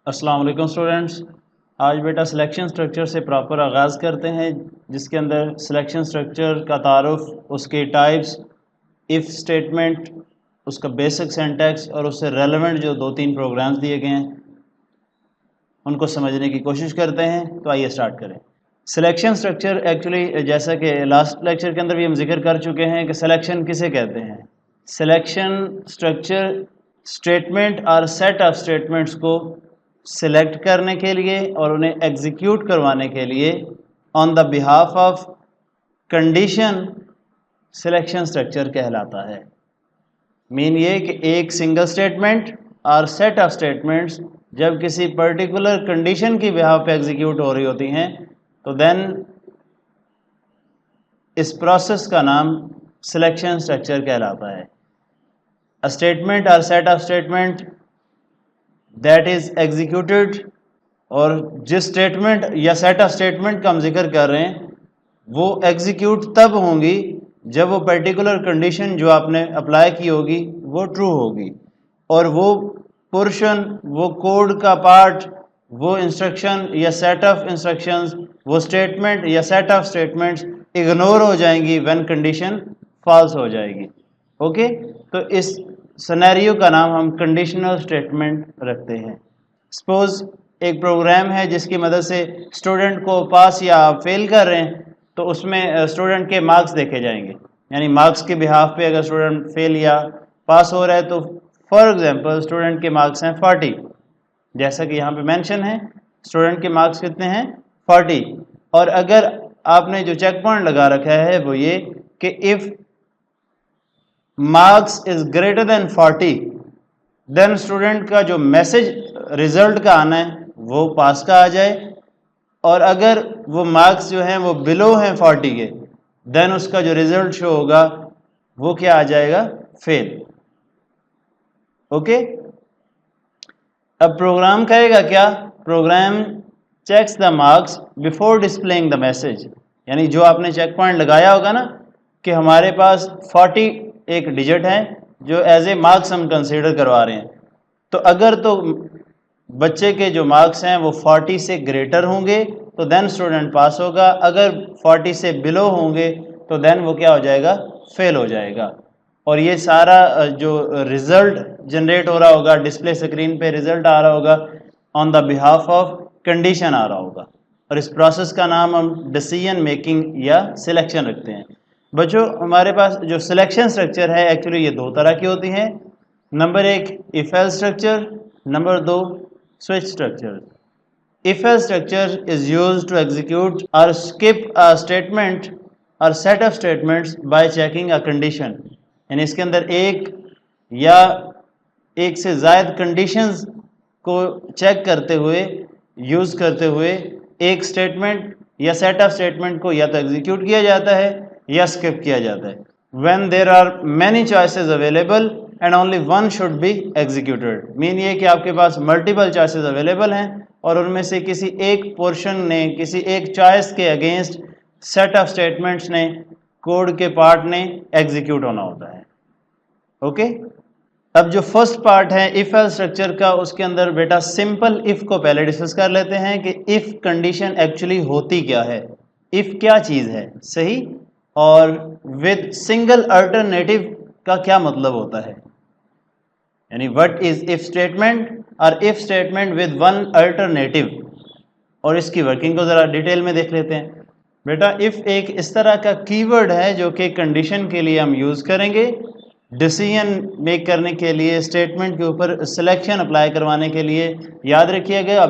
अस्सलाम वालेकुम स्टूडेंट्स। आज बेटा सिलेक्शन स्ट्रक्चर से प्रॉपर आगाज़ करते हैं, जिसके अंदर सिलेक्शन स्ट्रक्चर का तारुफ, उसके टाइप्स, इफ़ स्टेटमेंट, उसका बेसिक सिंटैक्स और उससे रेलेवेंट जो 2-3 प्रोग्राम्स दिए गए हैं उनको समझने की कोशिश करते हैं। तो आइए स्टार्ट करें। सिलेक्शन स्ट्रक्चर एक्चुअली जैसा कि लास्ट लेक्चर के अंदर भी हम जिक्र कर चुके हैं कि सिलेक्शन किसे कहते हैं। सिलेक्शन स्ट्रक्चर स्टेटमेंट और सेट ऑफ स्टेटमेंट्स को सिलेक्ट करने के लिए और उन्हें एग्जीक्यूट करवाने के लिए on the behalf of condition selection structure कहलाता है। मीन ये कि एक सिंगल स्टेटमेंट और सेट ऑफ स्टेटमेंट्स जब किसी पर्टिकुलर कंडीशन की बिहाफ पे एग्जीक्यूट हो रही होती हैं तो देन इस प्रोसेस का नाम सिलेक्शन स्ट्रक्चर कहलाता है। अ स्टेटमेंट और set of statement that is executed, और जिस स्टेटमेंट या सेट ऑफ स्टेटमेंट का हम जिक्र कर रहे हैं वो एग्जीक्यूट तब होंगी जब वो पर्टिकुलर कंडीशन जो आपने अप्लाई की होगी वो ट्रू होगी, और वो पोर्शन, वो कोड का पार्ट, वो इंस्ट्रक्शन या सेट ऑफ इंस्ट्रक्शंस, वो स्टेटमेंट या सेट ऑफ स्टेटमेंट्स इग्नोर हो जाएंगी व्हेन कंडीशन फॉल्स हो जाएगी। ओके, तो इस सिनेरियो का नाम हम कंडीशनल स्टेटमेंट रखते हैं। सपोज एक प्रोग्राम है जिसकी मदद से स्टूडेंट को पास या फेल कर रहे हैं, तो उसमें स्टूडेंट के मार्क्स देखे जाएंगे, यानी मार्क्स के बिहाफ पे अगर स्टूडेंट फेल या पास हो रहा है तो फॉर एग्जांपल स्टूडेंट के मार्क्स हैं 40, जैसा कि यहाँ पे मेंशन है स्टूडेंट के मार्क्स कितने हैं 40। और अगर आपने जो चेक पॉइंट लगा रखा है वो ये कि if marks is greater than 40 then student का जो मैसेज रिजल्ट का आना है वो पास का आ जाए, और अगर वो मार्क्स जो हैं वो बिलो हैं 40 के देन उसका जो रिजल्ट शो होगा वो क्या आ जाएगा, फेल। ओके, अब प्रोग्राम कहेगा क्या, program checks the marks before displaying the message, यानी जो आपने चेक पॉइंट लगाया होगा ना कि हमारे पास 40 एक डिजिट है जो एज ए मार्क्स हम कंसीडर करवा रहे हैं, तो अगर तो बच्चे के जो मार्क्स हैं वो 40 से ग्रेटर होंगे तो देन स्टूडेंट पास होगा, अगर 40 से बिलो होंगे तो देन वो क्या हो जाएगा, फेल हो जाएगा। और ये सारा जो रिजल्ट जनरेट हो रहा होगा, डिस्प्ले स्क्रीन पे रिजल्ट आ रहा होगा on the behalf of condition आ रहा होगा, और इस प्रोसेस का नाम हम डिसीजन मेकिंग या सिलेक्शन रखते हैं। बच्चों, हमारे पास जो सिलेक्शन स्ट्रक्चर है एक्चुअली ये दो तरह की होती हैं। नंबर एक इफ एल्स स्ट्रक्चर, नंबर दो switch structure. If else structure is used to execute और स्किप अ स्टेटमेंट और set of statements by checking a condition, यानी इसके अंदर एक या एक से ज़ायद कंडीशंस को चेक करते हुए, यूज़ करते हुए एक स्टेटमेंट या सेट ऑफ स्टेटमेंट को या तो एग्जीक्यूट किया जाता है या स्किप किया जाता है। When there are many choices available and only one should be executed, mean ये कि आपके पास मल्टीपल चॉइसेस अवेलेबल हैं और उनमें से किसी एक पोर्शन ने, किसी एक चॉइस के अगेंस्ट सेट ऑफ स्टेटमेंट्स ने, कोड के पार्ट ने एग्जीक्यूट होना होता है। ओके, अब जो फर्स्ट पार्ट है इफ एल्स स्ट्रक्चर का, उसके अंदर बेटा सिंपल इफ को पहले डिस्कस कर लेते हैं कि इफ कंडीशन एक्चुअली होती क्या है, इफ क्या चीज़ है, सही, और विद सिंगल अल्टरनेटिव का क्या मतलब होता है, यानी व्हाट इज इफ स्टेटमेंट और if statement with one alternative, और इसकी वर्किंग को ज़रा डिटेल में देख लेते हैं। बेटा इफ एक इस तरह का कीवर्ड है जो कि कंडीशन के लिए हम यूज़ करेंगे, डिसीजन मेक करने के लिए, स्टेटमेंट के ऊपर सिलेक्शन अप्लाई करवाने के लिए। याद रखिएगा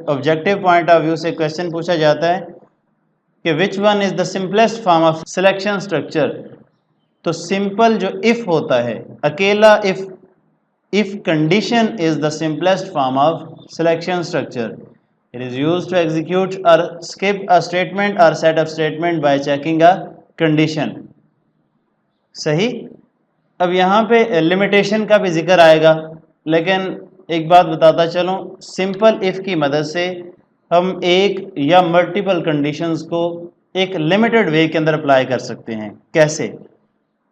ऑब्जेक्टिव पॉइंट ऑफ व्यू से क्वेश्चन पूछा जाता है कि which one is the simplest form of selection structure, तो सिंपल जो इफ होता है, अकेला if condition is the simplest form of selection structure, it is used to execute और स्किप अ स्टेटमेंट और set of statement by checking a condition, सही। अब यहाँ पे लिमिटेशन का भी जिक्र आएगा, लेकिन एक बात बताता चलूँ, सिंपल इफ़ की मदद से हम एक या मल्टीपल कंडीशंस को एक लिमिटेड वे के अंदर अप्लाई कर सकते हैं। कैसे?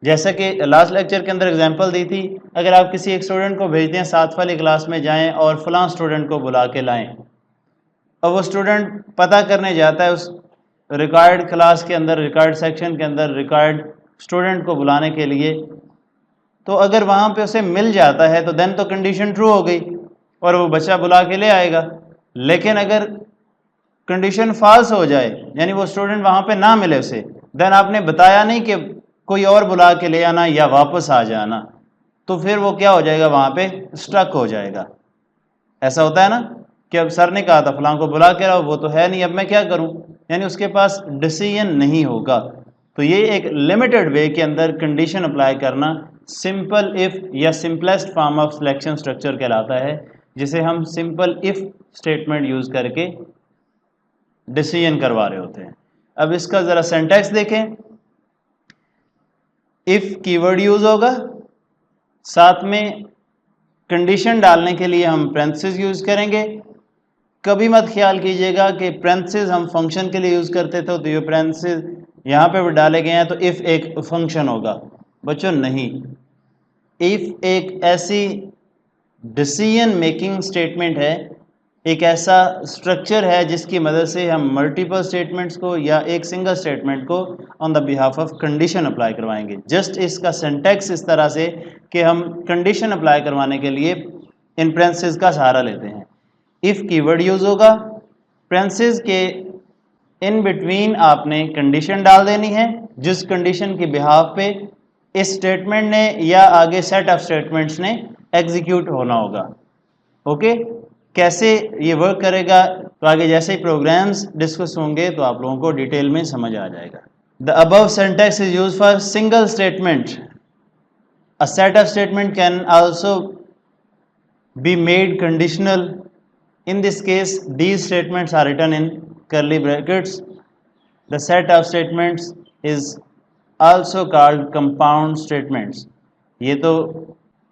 जैसा कि लास्ट लेक्चर के अंदर एग्जांपल दी थी, अगर आप किसी एक स्टूडेंट को भेजते हैं साथ वाली क्लास में जाएं और फलां स्टूडेंट को बुला के लाएं, और वो स्टूडेंट पता करने जाता है उस रिक्वायर्ड क्लास के अंदर, रिक्वायर्ड सेक्शन के अंदर रिक्वायर्ड स्टूडेंट को बुलाने के लिए, तो अगर वहाँ पे उसे मिल जाता है तो देन तो कंडीशन ट्रू हो गई और वो बच्चा बुला के ले आएगा। लेकिन अगर कंडीशन फॉल्स हो जाए, यानी वो स्टूडेंट वहाँ पे ना मिले उसे, देन आपने बताया नहीं कि कोई और बुला के ले आना या वापस आ जाना, तो फिर वो क्या हो जाएगा, वहाँ पे स्ट्रक हो जाएगा। ऐसा होता है ना कि अब सर ने कहा था फलां को बुला के लाओ, वो तो है नहीं, अब मैं क्या करूं, यानी उसके पास डिसीजन नहीं होगा। तो ये एक लिमिटेड वे के अंदर कंडीशन अप्लाई करना सिंपल इफ या simplest form of selection structure कहलाता है, जिसे हम सिंपल इफ स्टेटमेंट यूज करके डिसीजन करवा रहे होते हैं। अब इसका जरा सिंटैक्स देखें। इफ कीवर्ड यूज होगा, साथ में कंडीशन डालने के लिए हम पेरेंथेसिस यूज करेंगे। कभी मत ख्याल कीजिएगा कि पेरेंथेसिस हम फंक्शन के लिए यूज करते थे तो ये पेरेंथेसिस यहाँ पे भी डाले गए हैं तो इफ एक फंक्शन होगा, बच्चों नहीं। इफ एक ऐसी डिसीजन मेकिंग स्टेटमेंट है, एक ऐसा स्ट्रक्चर है जिसकी मदद से हम मल्टीपल स्टेटमेंट्स को या एक सिंगल स्टेटमेंट को on the behalf of condition apply करवाएंगे। जस्ट इसका सिंटैक्स इस तरह से कि हम कंडीशन अप्लाई करवाने के लिए इन पेरेंथेसिस का सहारा लेते हैं। इफ कीवर्ड यूज होगा, पेरेंथेसिस के इन बिटवीन आपने कंडीशन डाल देनी है, जिस कंडीशन के बिहाफ पे इस स्टेटमेंट ने या आगे सेट ऑफ स्टेटमेंट्स ने एग्जीक्यूट होना होगा। ओके, कैसे ये वर्क करेगा तो आगे जैसे ही प्रोग्राम्स डिस्कस होंगे तो आप लोगों को डिटेल में समझ आ जाएगा। The above syntax is used for single statement. A set of statement can also be made conditional. In this case, these statements are written in curly brackets. The set of statements is also called compound statements. ये तो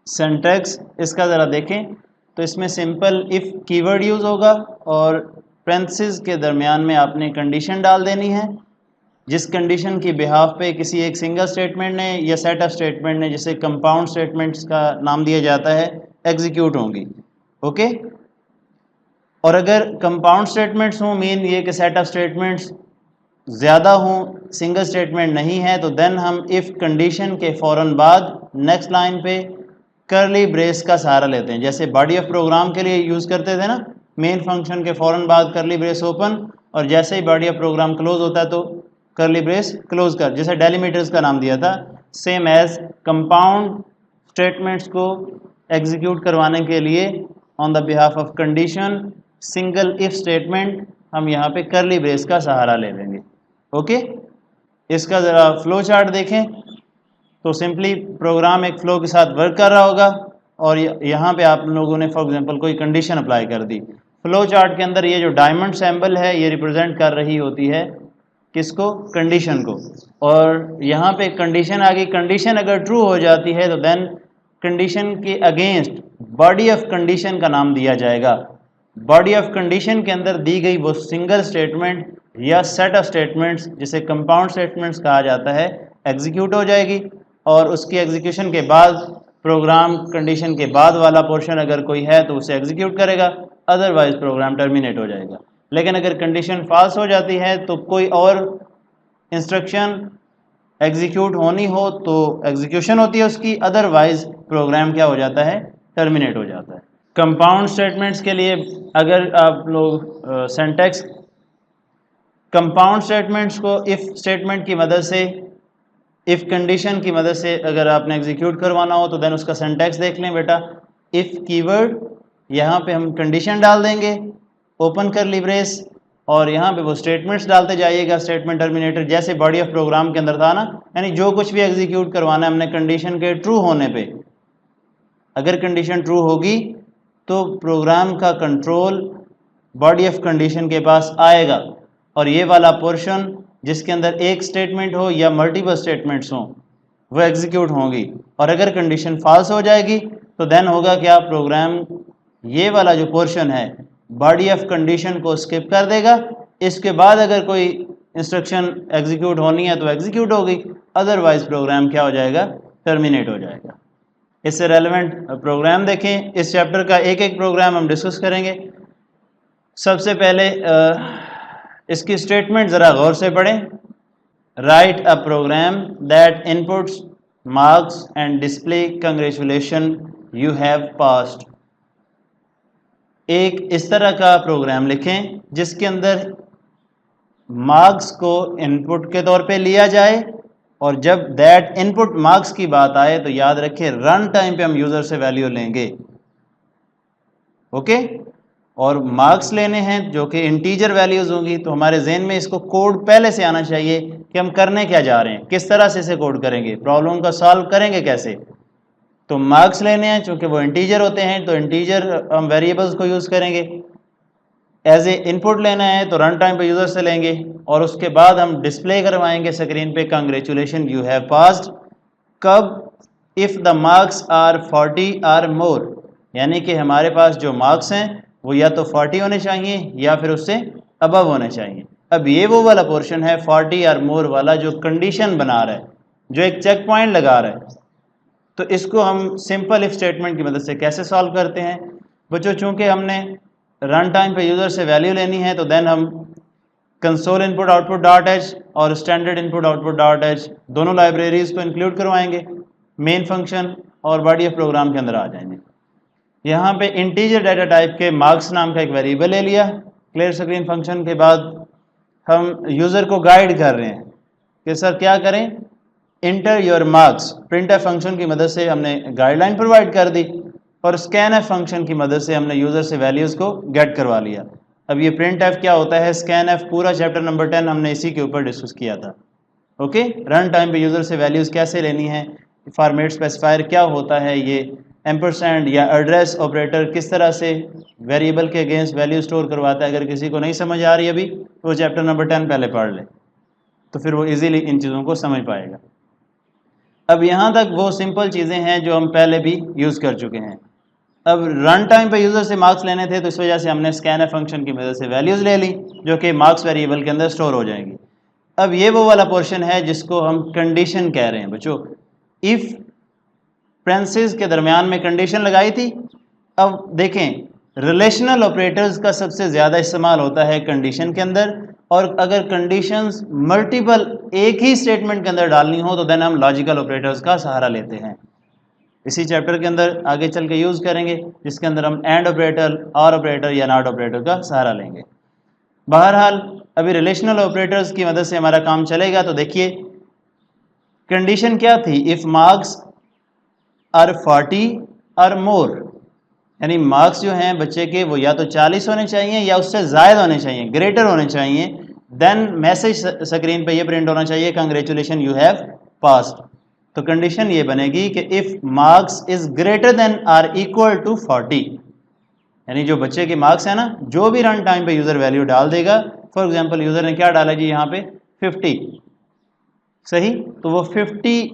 syntax इसका ज़रा देखें तो इसमें simple if keyword use होगा और parentheses के दरमियान में आपने कंडीशन डाल देनी है, जिस कंडीशन की बिहाफ पे किसी एक सिंगल स्टेटमेंट ने या सेट ऑफ स्टेटमेंट ने, जिसे कंपाउंड स्टेटमेंट्स का नाम दिया जाता है, एग्जीक्यूट होंगी। ओके, और अगर कंपाउंड स्टेटमेंट्स हों, मीन ये कि सेट ऑफ स्टेटमेंट्स ज़्यादा हों, सिंगल स्टेटमेंट नहीं है, तो देन हम इफ़ कंडीशन के फ़ौरन बाद नेक्स्ट लाइन पे करली ब्रेस का सहारा लेते हैं। जैसे बॉडी ऑफ प्रोग्राम के लिए यूज़ करते थे ना, मेन फंक्शन के फ़ौरन बाद करली ब्रेस ओपन, और जैसे ही बॉडी ऑफ प्रोग्राम क्लोज होता है तो करली ब्रेस क्लोज कर, जैसे डेलीमीटर्स का नाम दिया था। सेम एज कंपाउंड स्टेटमेंट्स को एग्जीक्यूट करवाने के लिए on the behalf of condition single if statement हम यहाँ पे करली ब्रेस का सहारा ले लेंगे। ओके, इसका ज़रा फ्लो चार्ट देखें तो सिंपली प्रोग्राम एक फ्लो के साथ वर्क कर रहा होगा और यहाँ पे आप लोगों ने फॉर एग्जांपल कोई कंडीशन अप्लाई कर दी। फ्लो चार्ट के अंदर ये जो डायमंड सिंबल है ये रिप्रेजेंट कर रही होती है किसको, कंडीशन को, और यहाँ पे कंडीशन आ गई। कंडीशन अगर ट्रू हो जाती है तो देन कंडीशन के अगेंस्ट बॉडी ऑफ कंडीशन का नाम दिया जाएगा। बॉडी ऑफ कंडीशन के अंदर दी गई वो सिंगल स्टेटमेंट या सेट ऑफ स्टेटमेंट्स जिसे कंपाउंड स्टेटमेंट्स कहा जाता है, एग्जीक्यूट हो जाएगी, और उसकी एग्जीक्यूशन के बाद प्रोग्राम कंडीशन के बाद वाला पोर्शन अगर कोई है तो उसे एग्जीक्यूट करेगा, अदरवाइज प्रोग्राम टर्मिनेट हो जाएगा। लेकिन अगर कंडीशन फॉल्स हो जाती है तो कोई और इंस्ट्रक्शन एग्जीक्यूट होनी हो तो एग्जीक्यूशन होती है उसकी, अदरवाइज प्रोग्राम क्या हो जाता है, टर्मिनेट हो जाता है। कंपाउंड स्टेटमेंट्स के लिए अगर आप लोग सिंटैक्स कंपाउंड स्टेटमेंट्स को इफ़ स्टेटमेंट की मदद से, इफ़ कंडीशन की मदद से अगर आपने एग्जीक्यूट करवाना हो तो देन उसका सिंटैक्स देख लें बेटा। इफ़ कीवर्ड, यहाँ पे हम कंडीशन डाल देंगे, ओपन करली ब्रेस, और यहाँ पे वो स्टेटमेंट्स डालते जाइएगा, स्टेटमेंट टर्मिनेटर, जैसे बॉडी ऑफ प्रोग्राम के अंदर था ना, यानी जो कुछ भी एग्जीक्यूट करवाना है हमने कंडीशन के ट्रू होने पे, अगर कंडीशन ट्रू होगी तो प्रोग्राम का कंट्रोल बॉडी ऑफ कंडीशन के पास आएगा, और ये वाला पोर्शन जिसके अंदर एक स्टेटमेंट हो या मल्टीपल स्टेटमेंट्स हों वो एग्जीक्यूट होंगी। और अगर कंडीशन फॉल्स हो जाएगी तो देन होगा क्या, प्रोग्राम ये वाला जो पोर्शन है बॉडी ऑफ कंडीशन को स्किप कर देगा। इसके बाद अगर कोई इंस्ट्रक्शन एग्जीक्यूट होनी है तो एग्जीक्यूट होगी, अदरवाइज प्रोग्राम क्या हो जाएगा, टर्मिनेट हो जाएगा। इससे रेलेवेंट प्रोग्राम देखें, इस चैप्टर का एक एक प्रोग्राम हम डिस्कस करेंगे। सबसे पहले इसकी स्टेटमेंट ज़रा गौर से पढ़ें। Write a program that inputs marks and display congratulation you have passed. एक इस तरह का प्रोग्राम लिखें जिसके अंदर मार्क्स को इनपुट के तौर पे लिया जाए, और जब दैट इनपुट मार्क्स की बात आए तो याद रखें रन टाइम पे हम यूज़र से वैल्यू लेंगे। ओके, और मार्क्स लेने हैं जो कि इंटीजर वैल्यूज़ होंगी, तो हमारे जहन में इसको कोड पहले से आना चाहिए कि हम करने क्या जा रहे हैं, किस तरह से इसे कोड करेंगे, प्रॉब्लम का सॉल्व करेंगे कैसे। तो मार्क्स लेने हैं, चूँकि वो इंटीजर होते हैं तो इंटीजर हम वेरिएबल्स को यूज़ करेंगे। एज ए इनपुट लेना है तो रन टाइम पे यूज़र से लेंगे, और उसके बाद हम डिस्प्ले करवाएंगे स्क्रीन पे कंग्रेचुलेशन यू हैव पास्ड। कब? If the marks are 40 or more, यानी कि हमारे पास जो मार्क्स हैं वो या तो 40 होने चाहिए या फिर उससे अबव होने चाहिए। अब ये वो वाला पोर्शन है 40 आर मोर वाला जो कंडीशन बना रहा है, जो एक चेक पॉइंट लगा रहा है। तो इसको हम सिंपल इफ स्टेटमेंट की मदद से कैसे सॉल्व करते हैं बच्चों। चूँकि हमने रन टाइम पे यूज़र से वैल्यू लेनी है तो देन हम console input output dot h और standard input output dot h दोनों लाइब्रेरीज को इंक्लूड करवाएंगे, मेन फंक्शन और बॉडी ऑफ प्रोग्राम के अंदर आ जाएंगे। यहाँ पे इंटीजर डाटा टाइप के मार्क्स नाम का एक वेरिएबल ले लिया। क्लियर स्क्रीन फंक्शन के बाद हम यूज़र को गाइड कर रहे हैं कि सर क्या करें, inter your marks. Print F function की मदद से हमने गाइडलाइन प्रोवाइड कर दी, और स्कैन एफ फंक्शन की मदद से हमने यूज़र से वैल्यूज़ को गेट करवा लिया। अब ये प्रिंट एफ क्या होता है, स्कैन एफ पूरा चैप्टर नंबर 10 हमने इसी के ऊपर डिस्कस किया था। ओके, रन टाइम पे यूज़र से वैल्यूज़ कैसे लेनी है, फॉर्मेट स्पेसिफायर क्या होता है, ये एम्परसैंड या एड्रेस ऑपरेटर किस तरह से वेरिएबल के अगेंस्ट वैल्यू स्टोर करवाता है। अगर किसी को नहीं समझ आ रही अभी तो चैप्टर नंबर 10 पहले पढ़ ले, तो फिर वो इजीली इन चीज़ों को समझ पाएगा। अब यहाँ तक वो सिंपल चीज़ें हैं जो हम पहले भी यूज़ कर चुके हैं। अब रन टाइम पे यूज़र से मार्क्स लेने थे तो इस वजह से हमने स्कैन एफ फंक्शन की मदद से वैल्यूज़ ले ली जो कि मार्क्स वेरिएबल के अंदर स्टोर हो जाएंगी। अब ये वो वाला पोर्शन है जिसको हम कंडीशन कह रहे हैं बच्चों। इफ़ प्रेंसेस के दरमियान में कंडीशन लगाई थी। अब देखें, रिलेशनल ऑपरेटर्स का सबसे ज़्यादा इस्तेमाल होता है कंडीशन के अंदर, और अगर कंडीशंस मल्टीपल एक ही स्टेटमेंट के अंदर डालनी हो तो देन हम लॉजिकल ऑपरेटर्स का सहारा लेते हैं। इसी चैप्टर के अंदर आगे चल के यूज़ करेंगे जिसके अंदर हम एंड ऑपरेटर, और ऑपरेटर या नॉट ऑपरेटर का सहारा लेंगे। बहरहाल अभी रिलेशनल ऑपरेटर्स की मदद से हमारा काम चलेगा। तो देखिए कंडीशन क्या थी, इफ़ मार्क्स आर 40 और मोर, यानी मार्क्स जो हैं बच्चे के वो या तो 40 होने चाहिए या उससे ज़ायद होने चाहिए, ग्रेटर होने चाहिए। देन मैसेज स्क्रीन पे ये प्रिंट होना चाहिए कंग्रेचुलेशन यू हैव पास्ड। तो कंडीशन ये बनेगी कि if marks is greater than or equal to 40, यानी जो बच्चे के मार्क्स हैं ना, जो भी रन टाइम पे यूज़र वैल्यू डाल देगा। फॉर एग्जांपल यूज़र ने क्या डाला जी यहाँ पे 50, सही, तो वो 50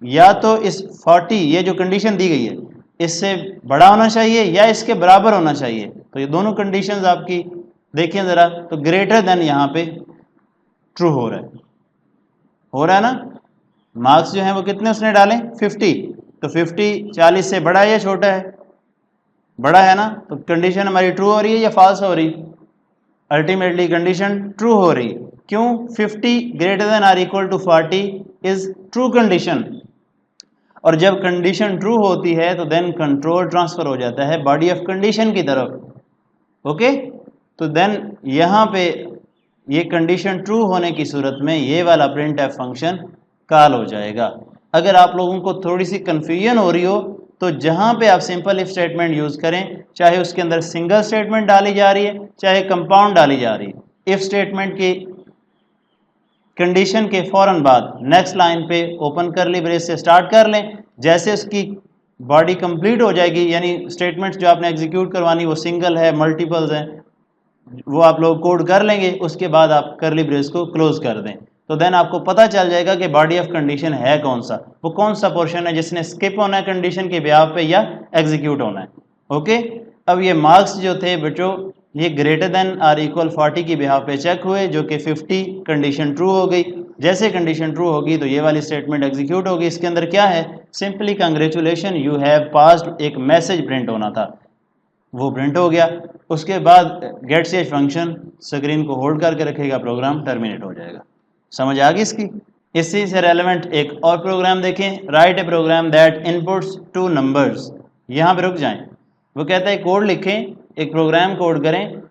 या तो इस 40 ये जो कंडीशन दी गई है इससे बड़ा होना चाहिए या इसके बराबर होना चाहिए। तो ये दोनों कंडीशंस आपकी देखिए ज़रा, तो ग्रेटर देन यहाँ पे ट्रू हो रहा है ना। मार्क्स जो हैं वो कितने उसने डाले 50, तो 50 40 से बड़ा है या छोटा है, बड़ा है ना। तो कंडीशन हमारी ट्रू हो रही है या फॉल्स हो रही, अल्टीमेटली कंडीशन ट्रू हो रही। क्यों, 50 greater than or equal to 40 is true condition. और जब कंडीशन ट्रू होती है तो देन कंट्रोल ट्रांसफर हो जाता है बॉडी ऑफ कंडीशन की तरफ। ओके, तो देन यहाँ पे ये कंडीशन ट्रू होने की सूरत में ये वाला प्रिंट एफ फंक्शन कॉल हो जाएगा। अगर आप लोगों को थोड़ी सी कन्फ्यूजन हो रही हो तो जहाँ पे आप सिंपल इफ स्टेटमेंट यूज़ करें, चाहे उसके अंदर सिंगल स्टेटमेंट डाली जा रही है चाहे कंपाउंड डाली जा रही है, इफ स्टेटमेंट की कंडीशन के फ़ौरन बाद नेक्स्ट लाइन पे ओपन करली ब्रेस से स्टार्ट कर लें। जैसे उसकी बॉडी कंप्लीट हो जाएगी, यानी स्टेटमेंट्स जो आपने एग्जीक्यूट करवानी वो सिंगल है, मल्टीपल्स हैं, वो आप लोग कोड कर लेंगे, उसके बाद आप करली ब्रेस को क्लोज कर दें। तो देन आपको पता चल जाएगा कि बॉडी ऑफ कंडीशन है कौन सा, वो कौन सा पोर्शन है जिसने स्किप होना है कंडीशन के ब्याह पे या एग्जीक्यूट होना है। ओके, अब ये मार्क्स जो थे बच्चों ये ग्रेटर देन आर इक्वल 40 की ब्याह पे चेक हुए, जो कि 50 कंडीशन ट्रू हो गई। जैसे कंडीशन ट्रू होगी तो ये वाली स्टेटमेंट एग्जीक्यूट होगी। इसके अंदर क्या है, simply congratulation you have passed, एक मैसेज प्रिंट होना था वो प्रिंट हो गया। उसके बाद गेट ch फंक्शन स्क्रीन को होल्ड करके रखेगा, प्रोग्राम टर्मिनेट हो जाएगा। समझ आ गई इसकी। इसी से रेलेवेंट एक और प्रोग्राम देखें, write a program that inputs two numbers. यहाँ पे रुक जाएं, वो कहता है कोड लिखें, एक प्रोग्राम कोड करें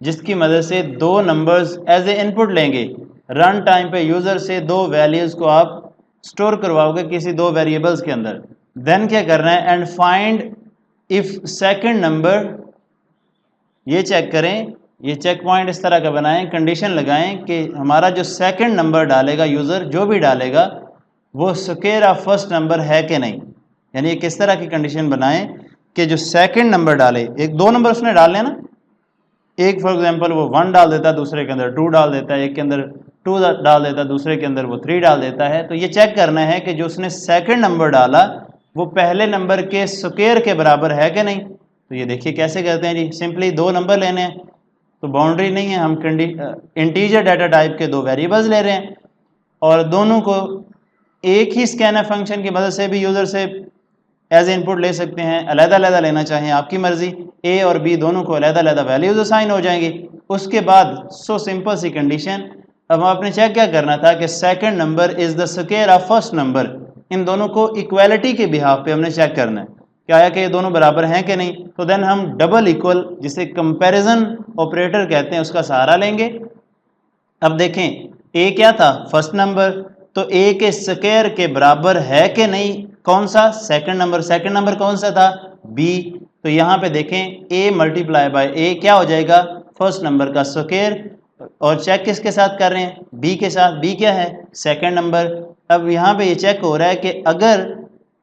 जिसकी मदद से दो नंबर्स एज ए इनपुट लेंगे। रन टाइम पे यूज़र से दो वैल्यूज़ को आप स्टोर करवाओगे किसी दो वेरिएबल्स के अंदर। देन क्या करना है, and find if second number, ये चेक करें, ये चेक पॉइंट इस तरह का बनाएं, कंडीशन लगाएं कि हमारा जो सेकंड नंबर डालेगा यूज़र जो भी डालेगा वो स्क्वायर ऑफ फर्स्ट नंबर है कि नहीं। यानी ये किस तरह की कंडीशन बनाएं कि जो सेकंड नंबर डाले, एक दो नंबर उसने डालने ना, एक फॉर एग्जांपल वो 1 डाल देता है, दूसरे के अंदर 2 डाल देता है, एक के अंदर 2 डाल देता है, दूसरे के अंदर वो 3 डाल देता है। तो ये चेक करना है कि जो उसने सेकंड नंबर डाला वो पहले नंबर के स्क्वायर के बराबर है कि नहीं। तो ये देखिए कैसे करते हैं जी, सिंपली दो नंबर लेने हैं, तो बाउंड्री नहीं है, हम इंटीजर डाटा टाइप के दो वेरिएबल्स ले रहे हैं और दोनों को एक ही स्कैनर फंक्शन की मदद से भी यूज़र से एज इनपुट ले सकते हैं, अलग-अलग लेना चाहें आपकी मर्जी। ए और बी दोनों को अलग-अलग वैल्यूज असाइन हो जाएंगी। उसके बाद सो सिंपल सी कंडीशन, अब आपने चेक क्या करना था कि second number is the square of first number. इन दोनों को इक्वालिटी के बिहाफ पे हमने चेक करना है क्या है कि ये दोनों बराबर हैं कि नहीं। तो देन हम डबल इक्वल, जिसे कंपैरिजन ऑपरेटर कहते हैं, उसका सहारा लेंगे। अब देखें ए क्या था, फर्स्ट नंबर, तो ए के स्क्वायर के बराबर है कि नहीं, कौन सा, सेकंड नंबर। सेकंड नंबर कौन सा था, बी। तो यहाँ पे देखें ए मल्टीप्लाई बाय ए क्या हो जाएगा, फर्स्ट नंबर का स्क्वायर। और चेक किसके साथ कर रहे हैं, बी के साथ। बी क्या है, सेकंड नंबर। अब यहाँ पे ये चेक हो रहा है कि अगर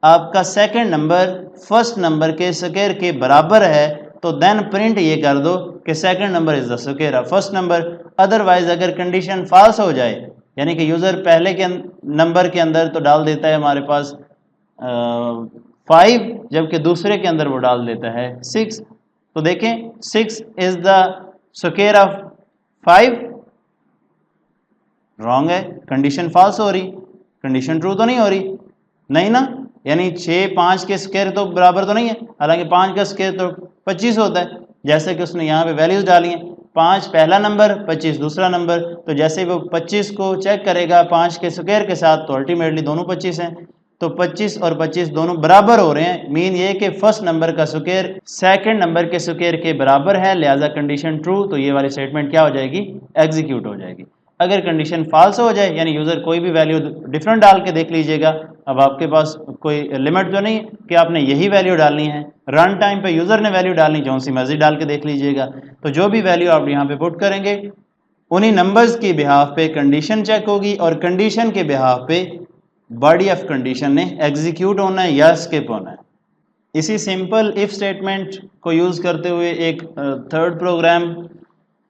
आपका सेकंड नंबर फर्स्ट नंबर के स्क्वायर के बराबर है तो देन प्रिंट ये कर दो कि second number is the square of first number. Otherwise अगर कंडीशन फॉल्स हो जाए, यानी कि यूज़र पहले के नंबर के अंदर तो डाल देता है हमारे पास 5, जबकि दूसरे के अंदर वो डाल देता है 6, तो देखें 6 is the square of 5, wrong है, कंडीशन फॉल्स हो रही, कंडीशन ट्रू तो नहीं हो रही, नहीं ना। यानी 6 5 के स्क्वायर तो बराबर तो नहीं है, हालांकि 5 का स्क्वायर तो 25 होता है। जैसे कि उसने यहाँ पे वैल्यूज डाली हैं, 5 पहला नंबर, 25 दूसरा नंबर, तो जैसे वो 25 को चेक करेगा 5 के स्क्वायर के साथ तो अल्टीमेटली दोनों 25 हैं। तो 25 और 25 दोनों बराबर हो रहे हैं, मीन ये कि फर्स्ट नंबर का स्क्वायर सेकंड नंबर के स्क्वायर के बराबर है, लिहाजा कंडीशन ट्रू। तो ये वाली स्टेटमेंट क्या हो जाएगी, एग्जीक्यूट हो जाएगी। अगर कंडीशन फॉल्स हो जाए, यानी यूज़र कोई भी वैल्यू डिफरेंट डाल के देख लीजिएगा, अब आपके पास कोई लिमिट तो नहीं कि आपने यही वैल्यू डालनी है, रन टाइम पे यूज़र ने वैल्यू डालनी, जो सी मर्जी डाल के देख लीजिएगा। तो जो भी वैल्यू आप यहाँ पे पुट करेंगे उन्हीं नंबर्स की बिहाफ पे कंडीशन चेक होगी और कंडीशन के बिहाफ पे बॉडी ऑफ कंडीशन ने एग्जीक्यूट होना है या स्किप होना है। इसी सिंपल इफ स्टेटमेंट को यूज़ करते हुए एक थर्ड प्रोग्राम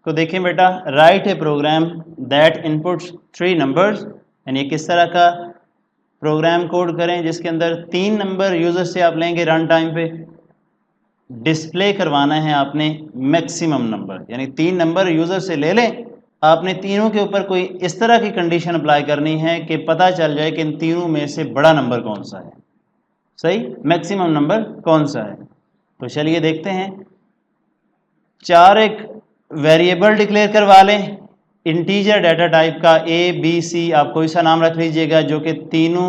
को देखें बेटा, write a program that inputs 3 numbers. यानी किस तरह का प्रोग्राम कोड करें जिसके अंदर 3 नंबर यूज़र से आप लेंगे, रन टाइम पे डिस्प्ले करवाना है आपने मैक्सिमम नंबर, यानी 3 नंबर यूज़र से ले लें, आपने तीनों के ऊपर कोई इस तरह की कंडीशन अप्लाई करनी है कि पता चल जाए कि इन तीनों में से बड़ा नंबर कौन सा है, सही, मैक्सिमम नंबर कौन सा है। तो चलिए देखते हैं। 4 एक वेरिएबल डिक्लेयर करवा लें इंटीजर डाटा टाइप का, ए बी सी, आप कोई सा नाम रख लीजिएगा, जो कि तीनों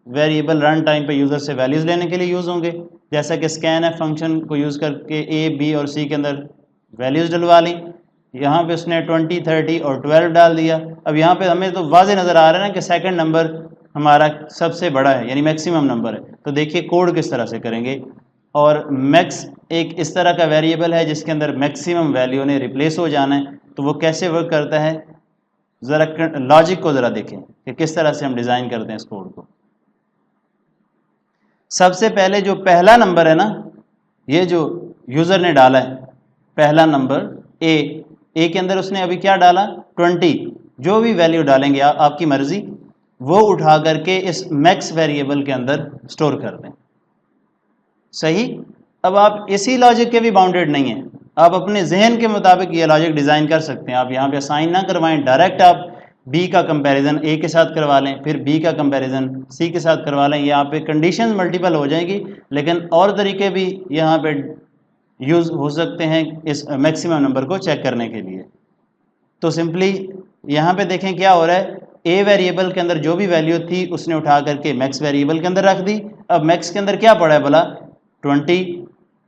वेरिएबल रन टाइम पे यूज़र से वैल्यूज़ लेने के लिए यूज़ होंगे। जैसा कि स्कैन एफ फंक्शन को यूज़ करके ए बी और सी के अंदर वैल्यूज़ डलवा ली। यहाँ पे उसने 20 30 और 12 डाल दिया। अब यहाँ पे हमें तो वाज़ेह नज़र आ रहा है ना कि सेकंड नंबर हमारा सबसे बड़ा है, यानी मैक्सिमम नंबर है। तो देखिए कोड किस तरह से करेंगे। और मैक्स एक इस तरह का वेरिएबल है जिसके अंदर मैक्सिमम वैल्यू ने रिप्लेस हो जाना है। तो वो कैसे वर्क करता है, ज़रा लॉजिक को ज़रा देखें कि किस तरह से हम डिज़ाइन करते हैं इस कोड को। सबसे पहले जो पहला नंबर है ना, ये जो यूज़र ने डाला है पहला नंबर ए के अंदर उसने अभी क्या डाला 20, जो भी वैल्यू डालेंगे आपकी मर्ज़ी, वो उठा करके इस मैक्स वेरिएबल के अंदर स्टोर कर दें, सही। अब आप इसी लॉजिक के भी बाउंडेड नहीं हैं, आप अपने जहन के मुताबिक ये लॉजिक डिज़ाइन कर सकते हैं। आप यहाँ पे असाइन ना करवाएं, डायरेक्ट आप बी का कंपैरिजन ए के साथ करवा लें, फिर बी का कंपैरिजन सी के साथ करवा लें। यहाँ पे कंडीशंस मल्टीपल हो जाएंगी, लेकिन और तरीके भी यहाँ पे यूज़ हो सकते हैं इस मैक्सिमम नंबर को चेक करने के लिए। तो सिंपली यहाँ पे देखें क्या हो रहा है, ए वेरिएबल के अंदर जो भी वैल्यू थी उसने उठा करके मैक्स वेरिएबल के अंदर रख दी। अब मैक्स के अंदर क्या पड़ा है बोला 20,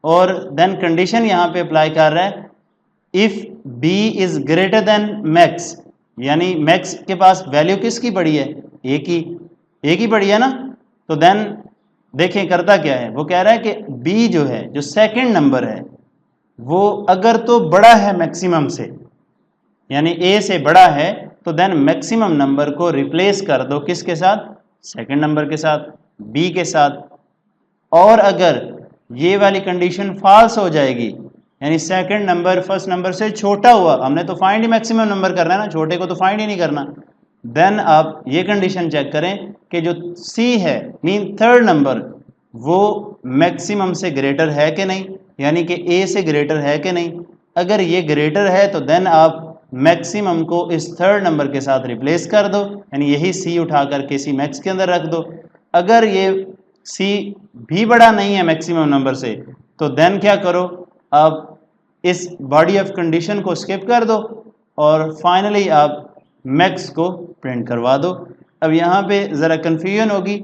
और देन कंडीशन यहाँ पे अप्लाई कर रहा है if b is greater than max, यानी मैक्स के पास वैल्यू किसकी पड़ी है, ए की पड़ी है ना। तो देन देखें करता क्या है, वो कह रहा है कि बी जो है, जो सेकंड नंबर है, वो अगर तो बड़ा है मैक्सिमम से, यानी ए से बड़ा है, तो देन मैक्सिमम नंबर को रिप्लेस कर दो किसके साथ, सेकंड नंबर के साथ, बी के साथ। और अगर ये वाली कंडीशन फॉल्स हो जाएगी, यानी सेकंड नंबर फर्स्ट नंबर से छोटा हुआ, हमने तो फाइंड ही मैक्सिमम नंबर करना है ना, छोटे को तो फाइंड ही नहीं करना, देन आप ये कंडीशन चेक करें कि जो सी है मीन थर्ड नंबर, वो मैक्सिमम से ग्रेटर है कि नहीं, यानी कि ए से ग्रेटर है कि नहीं। अगर ये ग्रेटर है तो देन आप मैक्सिमम को इस थर्ड नंबर के साथ रिप्लेस कर दो, यानी यही सी उठा करके सी मैक्स के अंदर रख दो। अगर ये सी भी बड़ा नहीं है मैक्सिमम नंबर से, तो देन क्या करो, आप इस बॉडी ऑफ कंडीशन को स्किप कर दो और फाइनली आप मैक्स को प्रिंट करवा दो। अब यहाँ पे ज़रा कन्फ्यूजन होगी,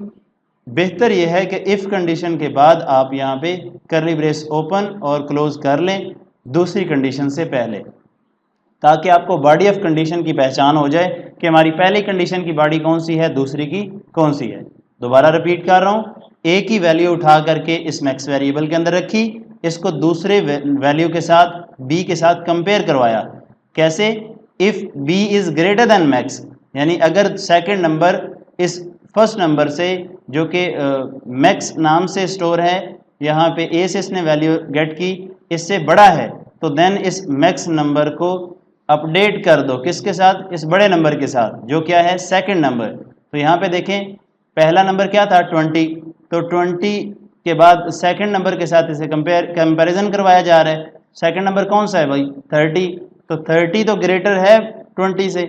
बेहतर यह है कि इफ़ कंडीशन के बाद आप यहाँ पे कर्ली ब्रेस ओपन और क्लोज कर लें दूसरी कंडीशन से पहले, ताकि आपको बॉडी ऑफ कंडीशन की पहचान हो जाए कि हमारी पहली कंडीशन की बॉडी कौन सी है, दूसरी की कौन सी है। दोबारा रिपीट कर रहा हूँ, ए की वैल्यू उठा करके इस मैक्स वेरिएबल के अंदर रखी, इसको दूसरे वैल्यू के साथ बी के साथ कंपेयर करवाया। कैसे, if b is greater than max, यानी अगर सेकंड नंबर इस फर्स्ट नंबर से जो कि मैक्स नाम से स्टोर है, यहाँ पे ए से इसने वैल्यू गेट की, इससे बड़ा है, तो देन इस मैक्स नंबर को अपडेट कर दो किसके साथ, इस बड़े नंबर के साथ जो क्या है सेकंड नंबर। तो यहाँ पे देखें पहला नंबर क्या था 20, तो 20 के बाद सेकंड नंबर के साथ इसे कंपैरिजन करवाया जा रहा है। सेकंड नंबर कौन सा है भाई 30, तो 30 तो ग्रेटर है 20 से,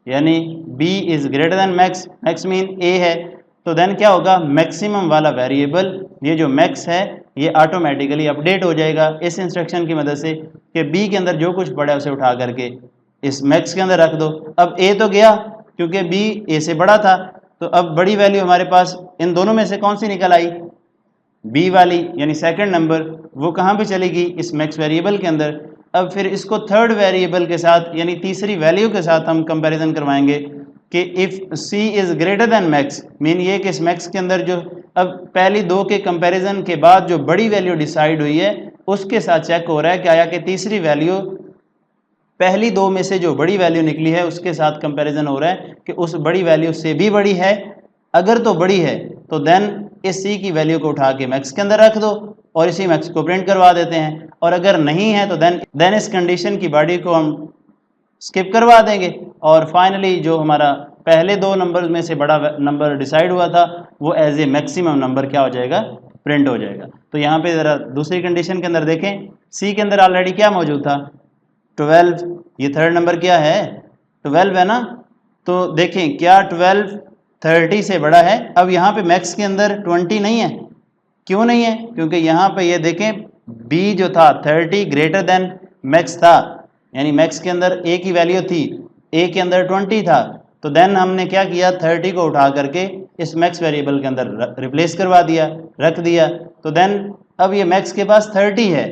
यानी b is greater than max, max mean a है। तो देन क्या होगा, मैक्सिमम वाला वेरिएबल ये जो मैक्स है ये ऑटोमेटिकली अपडेट हो जाएगा इस इंस्ट्रक्शन की मदद से कि b के अंदर जो कुछ पड़ा है उसे उठा करके इस मैक्स के अंदर रख दो। अब a तो गया क्योंकि b a से बड़ा था, तो अब बड़ी वैल्यू हमारे पास इन दोनों में से कौन सी निकल आई, बी वाली, यानी सेकंड नंबर, वो कहाँ पे चलेगी, इस मैक्स वेरिएबल के अंदर। अब फिर इसको थर्ड वेरिएबल के साथ यानी तीसरी वैल्यू के साथ हम कंपैरिजन करवाएंगे कि if c is greater than max, mean ये कि इस मैक्स के अंदर जो अब पहली दो के कंपैरिजन के बाद जो बड़ी वैल्यू डिसाइड हुई है उसके साथ चेक हो रहा है कि आया कि तीसरी वैल्यू पहली दो में से जो बड़ी वैल्यू निकली है उसके साथ कंपैरिजन हो रहा है कि उस बड़ी वैल्यू से भी बड़ी है। अगर तो बड़ी है तो देन इस सी की वैल्यू को उठा के मैक्स के अंदर रख दो और इसी मैक्स को प्रिंट करवा देते हैं, और अगर नहीं है तो देन इस कंडीशन की बॉडी को हम स्किप करवा देंगे और फाइनली जो हमारा पहले दो नंबर में से बड़ा नंबर डिसाइड हुआ था वो एज ए मैक्सिमम नंबर क्या हो जाएगा, प्रिंट हो जाएगा। तो यहाँ पे ज़रा दूसरी कंडीशन के अंदर देखें, सी के अंदर ऑलरेडी क्या मौजूद था 12, ये थर्ड नंबर क्या है 12 है ना। तो देखें क्या 12 30 से बड़ा है। अब यहाँ पे मैक्स के अंदर 20 नहीं है, क्यों नहीं है, क्योंकि यहाँ पे ये देखें b जो था 30 ग्रेटर देन मैक्स था, यानी मैक्स के अंदर a की वैल्यू थी, a के अंदर 20 था, तो देन हमने क्या किया 30 को उठा करके इस मैक्स वेरिएबल के अंदर रिप्लेस करवा दिया, रख दिया। तो देन अब ये मैक्स के पास 30 है,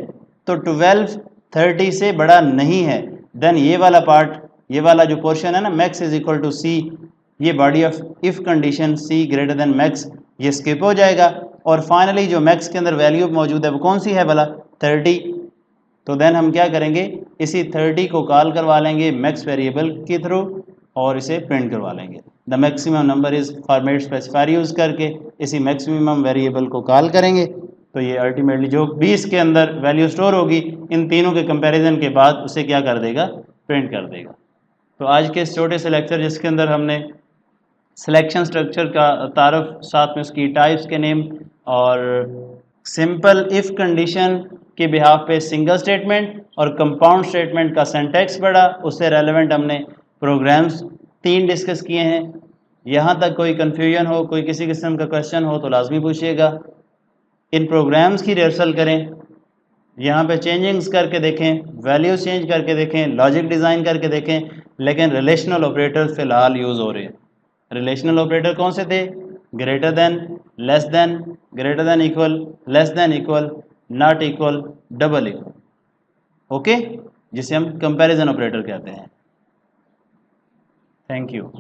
तो 12 30 से बड़ा नहीं है। देन ये वाला पार्ट, ये वाला जो पोर्शन है ना max is equal to c, ये body of if condition c greater than max, ये स्किप हो जाएगा और फाइनली जो मैक्स के अंदर वैल्यू मौजूद है वो कौन सी है भला 30। तो देन हम क्या करेंगे, इसी 30 को कॉल करवा लेंगे मैक्स वेरिएबल के थ्रू और इसे प्रिंट करवा लेंगे। The maximum number is format specifier use करके इसी मैक्सिमम वेरिएबल को कॉल करेंगे, तो ये अल्टीमेटली जो 20 के अंदर वैल्यू स्टोर होगी इन तीनों के कंपैरिजन के बाद उसे क्या कर देगा, प्रिंट कर देगा। तो आज के इस छोटे से लेक्चर जिसके अंदर हमने सिलेक्शन स्ट्रक्चर का तारफ़, साथ में उसकी टाइप्स के नेम और सिंपल इफ़ कंडीशन के बिहाफ पे सिंगल स्टेटमेंट और कंपाउंड स्टेटमेंट का सिंटैक्स पढ़ा, उससे रेलेवेंट हमने प्रोग्राम्स 3 डिस्कस किए हैं। यहाँ तक कोई कन्फ्यूजन हो, कोई किसी किस्म का क्वेश्चन हो तो लाजमी पूछिएगा। इन प्रोग्राम्स की रिहर्सल करें, यहाँ पे चेंजिंग्स करके देखें, वैल्यूज चेंज करके देखें, लॉजिक डिज़ाइन करके देखें, लेकिन रिलेशनल ऑपरेटर्स फ़िलहाल यूज़ हो रहे हैं। रिलेशनल ऑपरेटर कौन से थे? Greater than, less than, greater than equal, less than equal, not equal, double equal, okay, जिसे हम कंपैरिजन ऑपरेटर कहते हैं। Thank you.